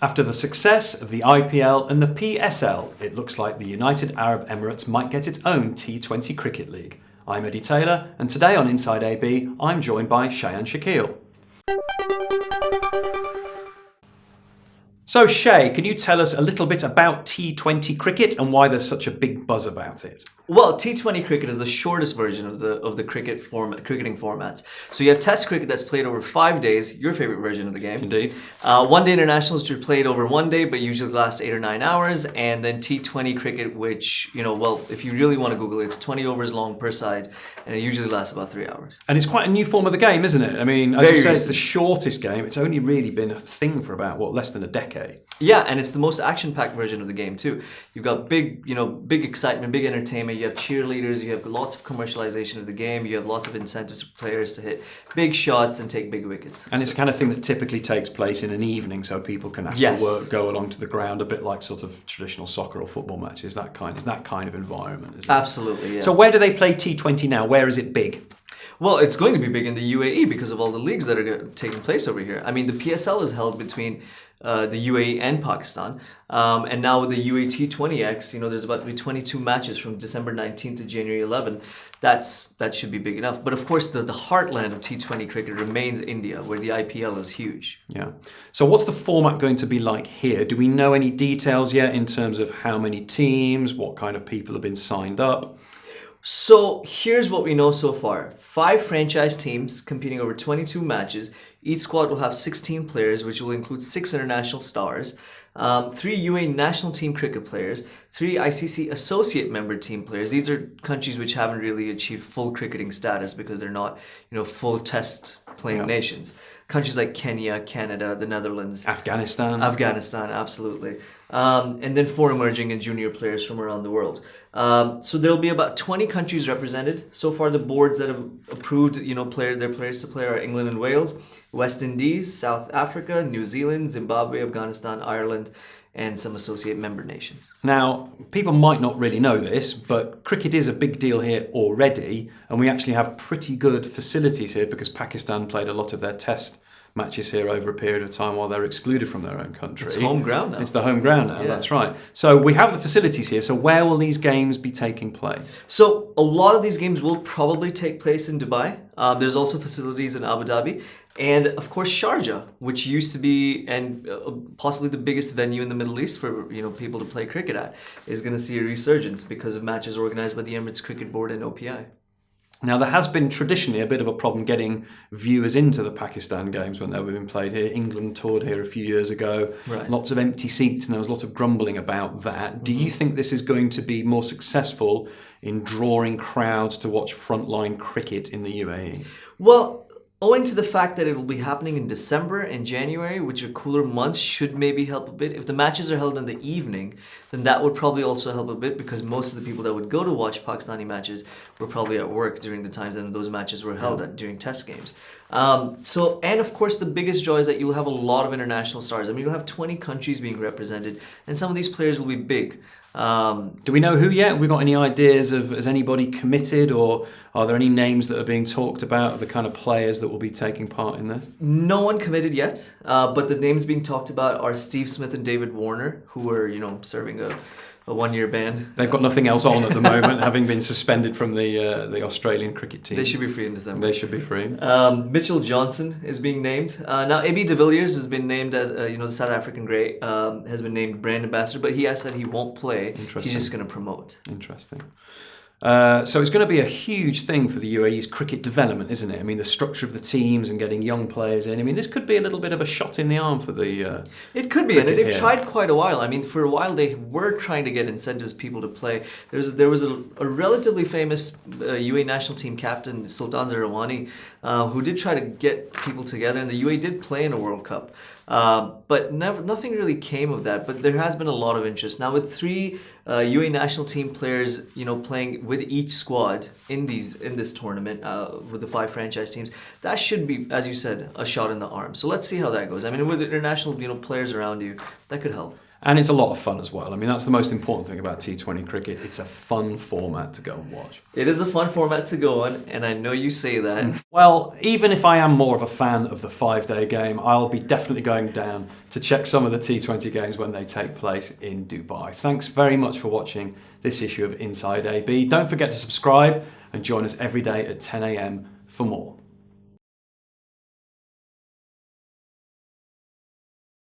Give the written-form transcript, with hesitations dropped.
After the success of the IPL and the PSL, it looks like the United Arab Emirates might get its own T20 Cricket League. I'm Eddie Taylor, and today on Inside AB, I'm joined by Shay and Shaquille. So Shay, can you tell us a little bit about T20 cricket and why there's such a big buzz about it? Well, T20 cricket is the shortest version of the cricketing formats. So you have Test cricket that's played over 5 days, your favorite version of the game. Indeed. One-day internationals are played over 1 day, but usually lasts 8 or 9 hours. And then T20 cricket, which, if you really want to Google it, it's 20 overs long per side, and it usually lasts about 3 hours. And it's quite a new form of the game, isn't it? I mean, as you say, it's recent. the shortest game. It's only really been a thing for about, less than a decade. Yeah, and it's the most action-packed version of the game too. You've got big excitement, big entertainment. You have cheerleaders. You have lots of commercialization of the game. You have lots of incentives for players to hit big shots and take big wickets. And it's the kind of thing that typically takes place in an evening, so people can after work go along to the ground, a bit like sort of traditional soccer or football matches. That kind of environment, isn't it? Absolutely, yeah. So where do they play T20 now? Where is it big? Well, it's going to be big in the UAE because of all the leagues that are taking place over here. I mean, the PSL is held between the UAE and Pakistan. And now with the UAE T20X, there's about to be 22 matches from December 19th to January 11th. That should be big enough. But of course, the heartland of T20 cricket remains India, where the IPL is huge. Yeah. So what's the format going to be like here? Do we know any details yet in terms of how many teams, what kind of people have been signed up? So here's what we know so far. 5 franchise teams competing over 22 matches. Each squad will have 16 players, which will include 6 international stars, 3 UAE national team cricket players, 3 ICC Associate Member team players. These are countries which haven't really achieved full cricketing status because they're not, full test playing nations. Countries like Kenya, Canada, the Netherlands. Afghanistan, absolutely. And then 4 emerging and junior players from around the world. So there'll be about 20 countries represented. So far, the boards that have approved, their players to play are England and Wales, West Indies, South Africa, New Zealand, Zimbabwe, Afghanistan, Ireland, and some associate member nations. Now, people might not really know this, but cricket is a big deal here already, and we actually have pretty good facilities here because Pakistan played a lot of their test matches here over a period of time while they're excluded from their own country. It's home ground now. It's the home ground now, that's right. So we have the facilities here, so where will these games be taking place? So a lot of these games will probably take place in Dubai. There's also facilities in Abu Dhabi. And of course, Sharjah, which used to be possibly the biggest venue in the Middle East for people to play cricket at, is going to see a resurgence because of matches organized by the Emirates Cricket Board and OPI. Now, there has been traditionally a bit of a problem getting viewers into the Pakistan games when they've been played here. England toured here a few years ago. Right. Lots of empty seats, and there was a lot of grumbling about that. Do you think this is going to be more successful in drawing crowds to watch frontline cricket in the UAE? Well, owing to the fact that it will be happening in December and January, which are cooler months, should maybe help a bit. If the matches are held in the evening, then that would probably also help a bit because most of the people that would go to watch Pakistani matches were probably at work during the times that those matches were held during test games. And of course, the biggest joy is that you'll have a lot of international stars. I mean, you'll have 20 countries being represented, and some of these players will be big. Do we know who yet? Have we got any ideas of, has anybody committed, or are there any names that are being talked about of the kind of players that will be taking part in this? No one committed yet, but the names being talked about are Steve Smith and David Warner, who are, serving a 1-year ban. They've got nothing else on at the moment, having been suspended from the Australian cricket team. They should be free in December. They should be free. Mitchell Johnson is being named. Now, AB De Villiers has been named as, the South African great, has been named brand ambassador, but he has said he won't play. He's just going to promote. Interesting. So it's going to be a huge thing for the UAE's cricket development, isn't it? I mean, the structure of the teams and getting young players in. I mean, this could be a little bit of a shot in the arm for the It could be, and they've tried quite a while. I mean, for a while they were trying to get incentives people to play. There was a relatively famous UAE national team captain, Sultan Zarawani, who did try to get people together, and the UAE did play in a World Cup. But nothing really came of that. But there has been a lot of interest now with 3 UAE national team players, playing with each squad in this tournament with the 5 franchise teams. That should be, as you said, a shot in the arm. So let's see how that goes. I mean, with international players around you, that could help. And it's a lot of fun as well. I mean, that's the most important thing about T20 cricket. It's a fun format to go and watch. It is a fun format to go on, and I know you say that. Well, even if I am more of a fan of the 5-day game, I'll be definitely going down to check some of the T20 games when they take place in Dubai. Thanks very much for watching this issue of Inside AB. Don't forget to subscribe and join us every day at 10 a.m. for more.